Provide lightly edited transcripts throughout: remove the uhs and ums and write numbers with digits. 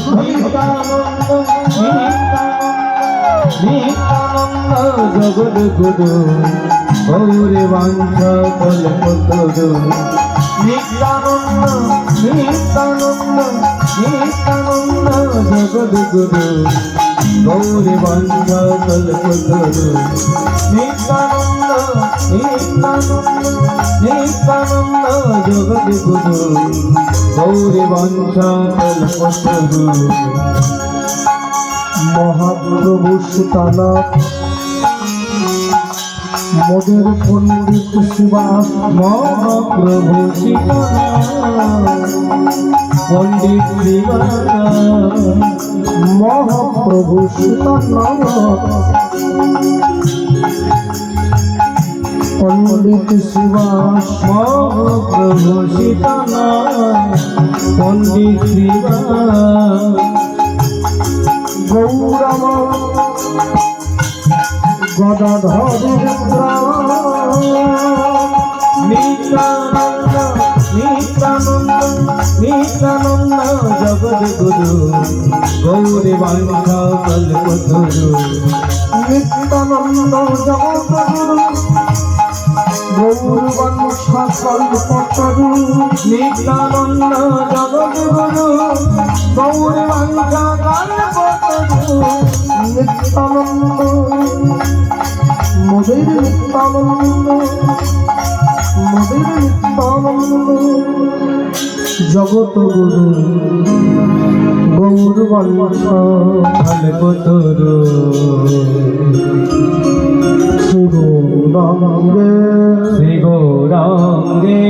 নিত্যানন্দ জগদ্গুরু গৌরে বাঞ্ছা কল্পতরু নিত্যানন্দ নিত্যানন্দ নিত্যানন্দ জগদ্গুরু গৌরে বাঞ্ছা কল্পতরু নিত্যানন্দ নিত্যানন্দ নিত্যানন্দ জগদ্গুরু গৌরে বাঞ্ছা কল্পতরু মহাপ্রভু সীতানাথ মোদের পণ্ডিত শিবাস মহাপ্রভু সীতানাথ পণ্ডিত শিবাস মহাপ্রভু সীতানাথ পণ্ডিত শিবাস মহাপ্রভু সীতানাথ পণ্ডিত শিবাস গৌরব গদাধর নিত্যানন্দ নিত্যানন্দ নিত্যানন্দ জগদ্গুরু গৌরে বাঞ্ছা কল্পতরু নিত্যানন্দ জগদ্গুরু গৌরবাঞ্ছা কল্পতরু নিত্যানন্দ জগদ্গুরু গৌরে বাঞ্ছা কল্পতরু নিত্যানন্দ মোদের নিত্যানন্দ মোদের নিত্যানন্দ জগৎগুরু গৌরবাঞ্ছা কল্পতরু শ্রী গৌরাঙ্গে শ্রী গৌরাঙ্গে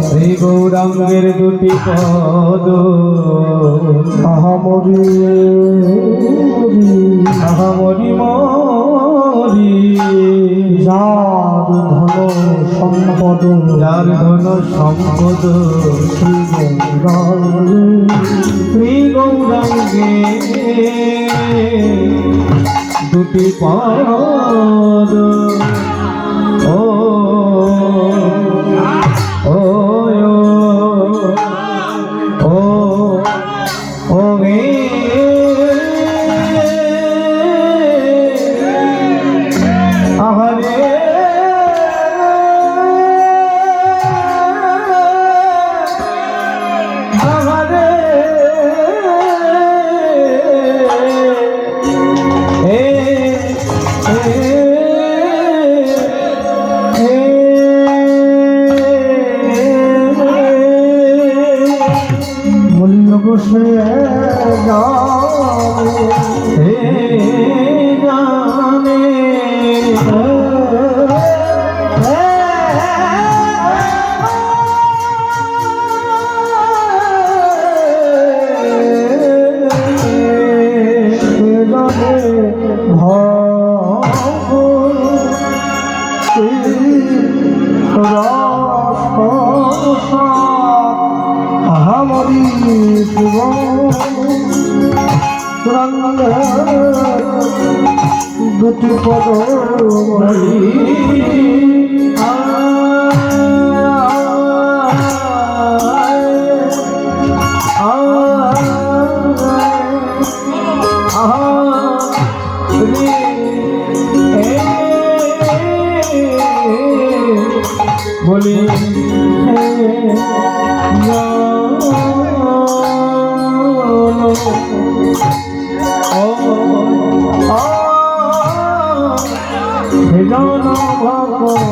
শ্রী গৌরাঙ্গের দুটি পদ আহামরি আহামরি মরি যার ধন সম্পদ যার ধন সম্পদ শ্রী গৌরাঙ্গে শ্রী গৌরাঙ্গে দুটি পদ ও ও ও ও আহারে আহারে বসে জানে আহামরি দুটি পদ সেজন ভগবতী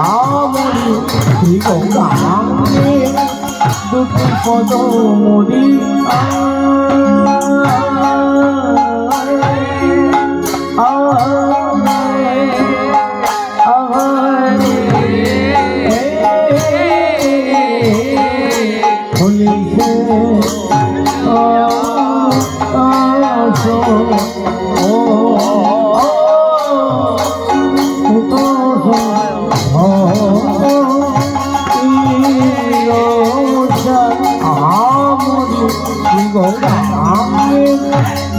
আমরি শ্রী গৌরাঙ্গে দুটি পদ মরি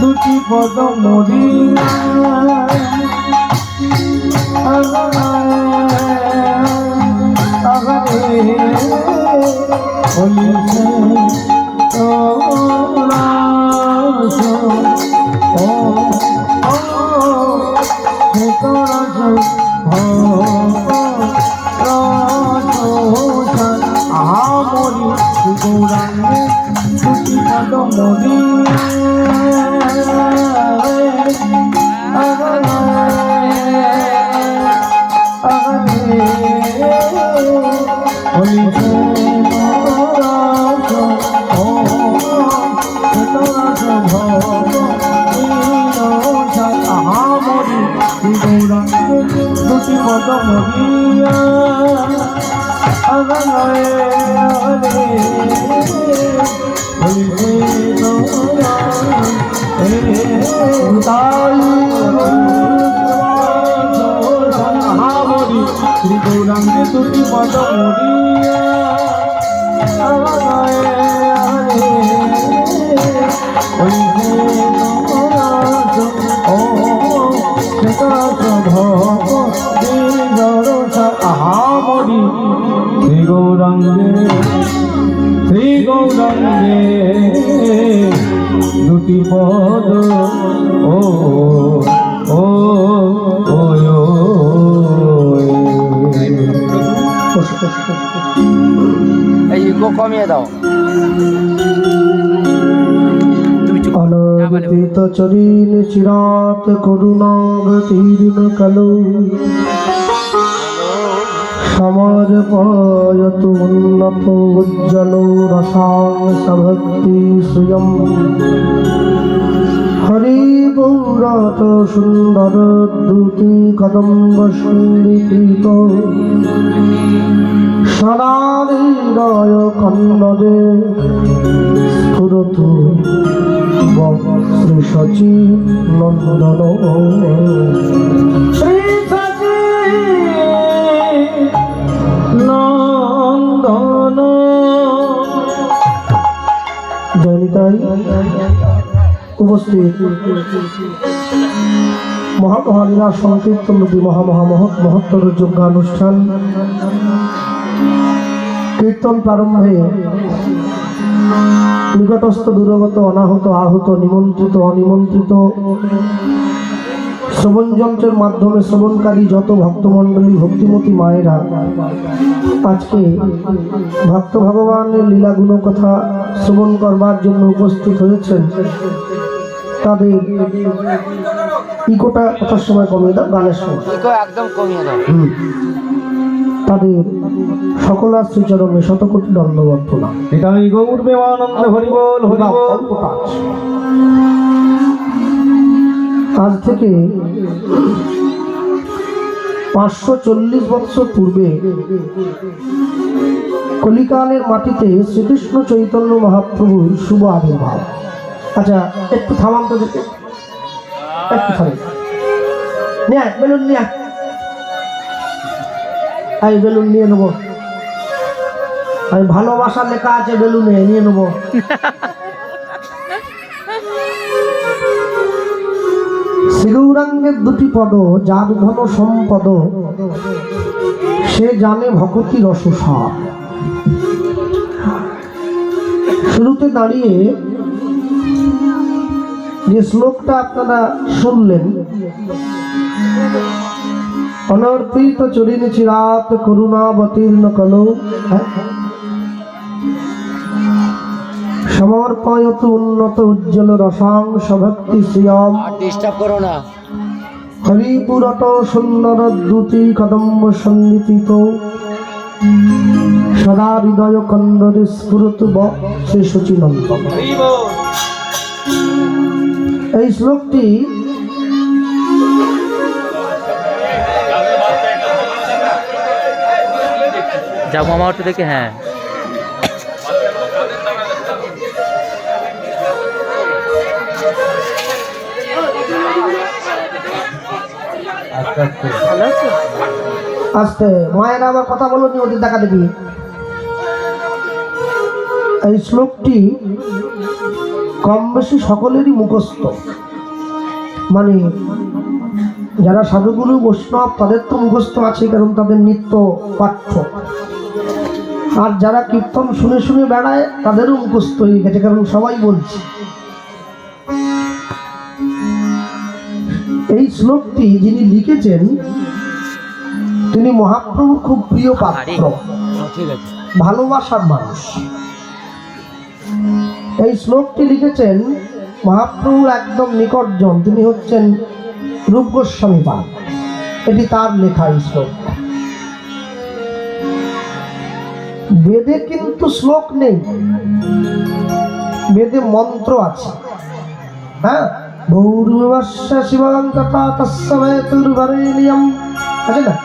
দুটি পদ মরি দুটি পদ মরি গৌরাঙ্গে দুটি পদ মরি দুটি পদ মরিয়া শ্রী গৌরাঙ্গে দুটি পদ মরিয়া শ্রী গৌরাঙ্গে দুটি পদ ও ও এই গো কমিয়ে দাও অনবৃত চরিণ চিরাত করুণাবতীর্ণ কালো সমর্পয়ত উন্নত উজ্জ্বল রসাং সভক্তি সুয়ম হরি গৌরত সুন্দর দ্যুতি কদম্ব সুন্দীকৃত সদারিদয় কন্নদে স্ফুরত শ্রী সচি নন্দন শ্রী সচি নন্দন জয়নিতাই উপস্থিত মহামহালীলা সংকীর্তন রূপী মহত্তর যজ্ঞানুষ্ঠান কীর্তন প্রারম্ভে নিকটস্থ দূরগত অনাহত আহত নিমন্ত্রিত অনিমন্ত্রিত শ্রবণ যন্ত্রের মাধ্যমে শ্রবণকারী যত ভক্তমণ্ডলী ভক্তিমতী মায়েরা আজকে ভক্ত ভগবানের লীলাগুণ কথা শ্রবণ করবার জন্য উপস্থিত হয়েছেন, তাদের ইকোটা কথার সময় কমিয়ে দাও, গানের সময় একদম কমিয়ে দাও। তাদের সকলা শ্রীচরণে শতকোটি দণ্ডবত প্রণাম। এটাই গৌর প্রেমানন্দ হরি বল হরি বল। আজ থেকে 540 বৎসর পূর্বে কলিকালের মাটিতে শ্রীকৃষ্ণ চৈতন্য মহাপ্রভুর শুভ আবির্ভাব। আচ্ছা একটু থামান তো দেখে, একটু থামেন। নিয়ে আয়, বেলুন নিয়ে আয়। এই বেলুন নিয়ে নেবো, আমি ভালোবাসা লেখা আছে বেলুনে, নিয়ে নেবো। শ্রীগৌরাঙ্গের দুটি পদ, যার ঘন সম্পদ, সে জানে ভকতি রসসার। শুরুতে দাঁড়িয়ে যে শ্লোকটা আপনারা শুনলেন, অনর্পিত চরিণ চিরাত করুণাবতীর্ণ কলৌ সমর্পয়তু উন্নত উজ্জ্বল রসাংশ ভক্তি শ্রিয়ম আর ডিস্টার্ব করো না। হরিপুরট সুন্দর দ্যুতি কদম্ব সন্নিপিত সদা হৃদয় কন্দরে স্ফুরতু শ্রী সচিনন্দ। এই শ্লোকটি যাও মামা একটু দেখে। হ্যাঁ, আস্তে মায়েরা আবার কথা বলনি, ওদের দেখা দেখি। এই শ্লোকটি কম বেশি সকলেরই মুখস্থ, মানে যারা সাধুগুরু বৈষ্ণব তাদের তো মুখস্থ আছে, কারণ তাদের নিত্য পাঠ্য। আর যারা কীর্তন শুনে শুনে বেড়ায় তাদেরও মুখস্থ হয়ে গেছে, কারণ সবাই বলছে। এই শ্লোকটি যিনি লিখেছেন তিনি মহাপ্রভুর খুব প্রিয় পাত্র, ভালোবাসার মানুষ। এই শ্লোকটি লিখেছেন মহাপ্রভুর একদম নিকটজন, তিনি হচ্ছেন রূপ গোস্বামী পাদ। এটি তার লেখা এই শ্লোক। বেদে কিন্তু শ্লোক নেই, বেদে মন্ত্র আছে। হ্যাঁ, ভূর্ভুবস্য শিবং তথা তস্मै তুর্বরেণ্যম, আছে না?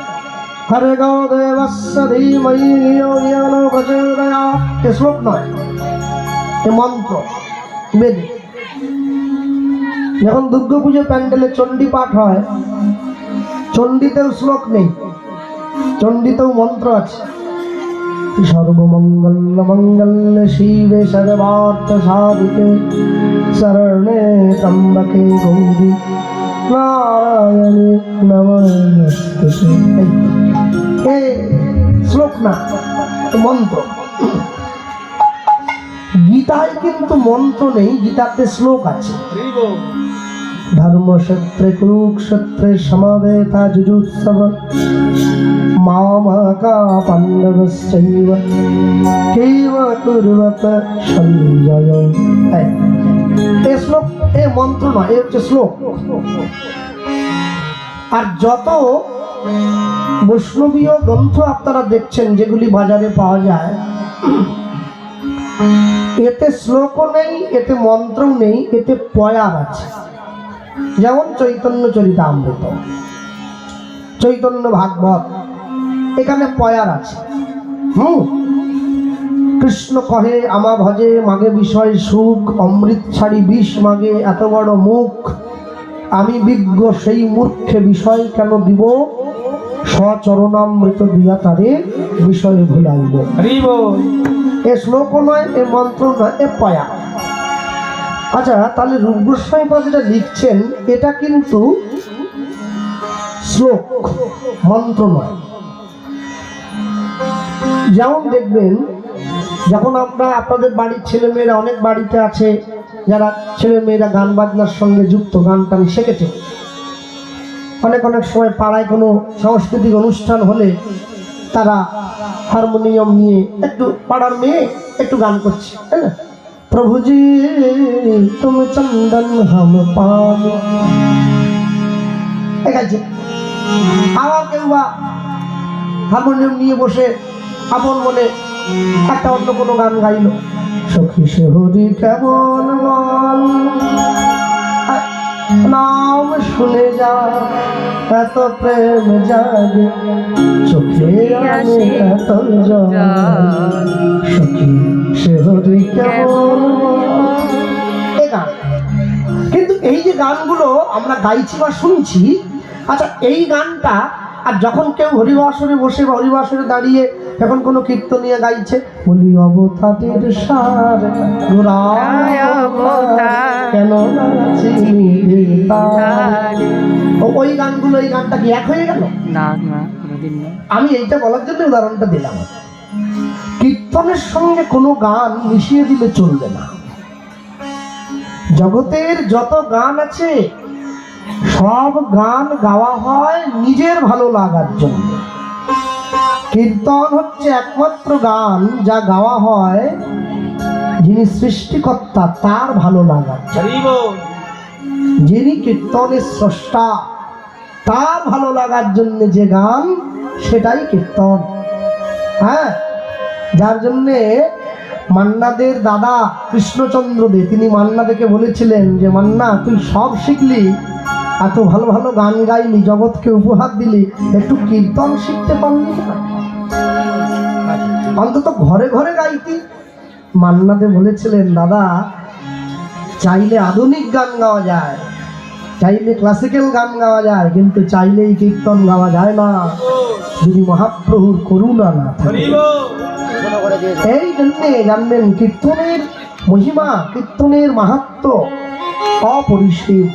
হরে গো দেবস্য ধীমহি ধিয়ো ইয়ো ন প্রচোদয়াৎ। এ শ্লোক নয়, এ মন্ত্র বেদে। যখন দুর্গা পুজো প্যান্ডেলে চণ্ডী পাঠ হয়, চণ্ডীতেও শ্লোক নেই, চণ্ডীতেও মন্ত্র আছে। সর্বমঙ্গল মঙ্গল শিবে সর্বার্থ সাধিকে শরণে ত্রম্বকে গৌরী নারায়ণী নমস্তুতে। এই শ্লোক না, মন্ত্র। গীতায় কিন্তু মন্ত্র নেই, গীতাতে শ্লোক আছে। ধর্মক্ষেত্রে কুরুক্ষেত্রে সমবেতা যুযুৎসব মামকা পাণ্ডবশ্চৈব কেব কুর্বত সঞ্জয়। এই শ্লোক, এ মন্ত্র নয়, এ হচ্ছে শ্লোক। আর যত বৈষ্ণবীয় গ্রন্থ আপনারা দেখছেন যেগুলি বাজারে পাওয়া যায়, এতে শ্লোকও নেই, এতে মন্ত্রও নেই, এতে পয়ার আছে। যেমন চৈতন্য চরিতামৃত, চৈতন্য ভাগবত, এখানে পয়ার আছে। কৃষ্ণ কহে আমা ভজে মাগে বিষয় সুখ, অমৃত ছাড়ি বিষ মাগে এত বড় মুখ, আমি বিজ্ঞ সেই মূর্খে বিষয় কেন দিব, স্বচরণামৃত দিয়া তারে বিষয়ে ভুলাইব। এ শ্লোকও নয়, এ মন্ত্র নয়, এ পয়া। আচ্ছা, তাহলে রূপ গোস্বামী পাদ যেটা লিখছেন এটা কিন্তু শ্লোক, মন্ত্র নয়। যেমন দেখবেন, যখন আমরা আপনাদের বাড়ির ছেলে মেয়েরা, অনেক বাড়িতে আছে যারা ছেলে মেয়েরা গান বাজনার সঙ্গে যুক্ত, গান টান শেখেছে। অনেক সময় পাড়ায় কোনো সাংস্কৃতিক অনুষ্ঠান হলে তারা হারমোনিয়াম নিয়ে একটু, পাড়ার মেয়ে একটু গান করছে, তাই না? प्रभु जी तुम चंदन हम पान, আবার কেউ বা হারমোনিয়াম নিয়ে বসে আপন মনে একটা অন্য কোনো গান গাইল, সখী সেহরি কেমন বল নাম শুনে যা এত প্রেম জাগে চোখে আনে এত জল, সখী সেহরি কেমন। এই গান যে গানগুলো আমরা গাইছি বা শুনছি, আচ্ছা এই গানটা আর যখন কেউ হরিবাসরে বসে বা হরিবাসরে দাঁড়িয়ে এখন কোনো কীর্তনিয়া গাইছে, বলি অবতারের সার গোড়ায় অবতার, কেন নাচিনি রে তার। ওই গানগুলো এই গানটা কি এক হয়ে গেল? না না কোনোদিন না। আমি এইটা বলার জন্য উদাহরণটা দিলাম। কীর্তনের সঙ্গে কোনো গান মিশিয়ে দিলে চলবে না। জগতের যত গান আছে সব গান গাওয়া হয় নিজের ভালো লাগার জন্য। কীর্তন হচ্ছে একমাত্র গান যা গাওয়া হয় যিনি সৃষ্টিকর্তা তার ভালো লাগার জন্য। যিনি কীর্তনের স্রষ্টা তার ভালো লাগার জন্য যে গান সেটাই কীর্তন। হ্যাঁ, যার জন্যে মান্নাদের দাদা কৃষ্ণচন্দ্র দে তিনি মান্না দেকে বলেছিলেন যে মান্না তুই সব শিখলি, এত ভালো ভালো গান গাইলি, জগৎকে উপহার দিলি, একটু কীর্তন শিখতে পারলি না? অন্তত ঘরে ঘরে গাইতি। মান্না দে বলেছিলেন দাদা চাইলে আধুনিক গান গাওয়া যায়, চাইলে ক্লাসিক্যাল গান গাওয়া যায়, কিন্তু চাইলেই কীর্তন গাওয়া যায় না যদি মহাপ্রভুর করুণা না থাকে। এই জন্যে জানবেন কীর্তনের মহিমা, কীর্তনের মাহাত্ম্য অপরিসীম।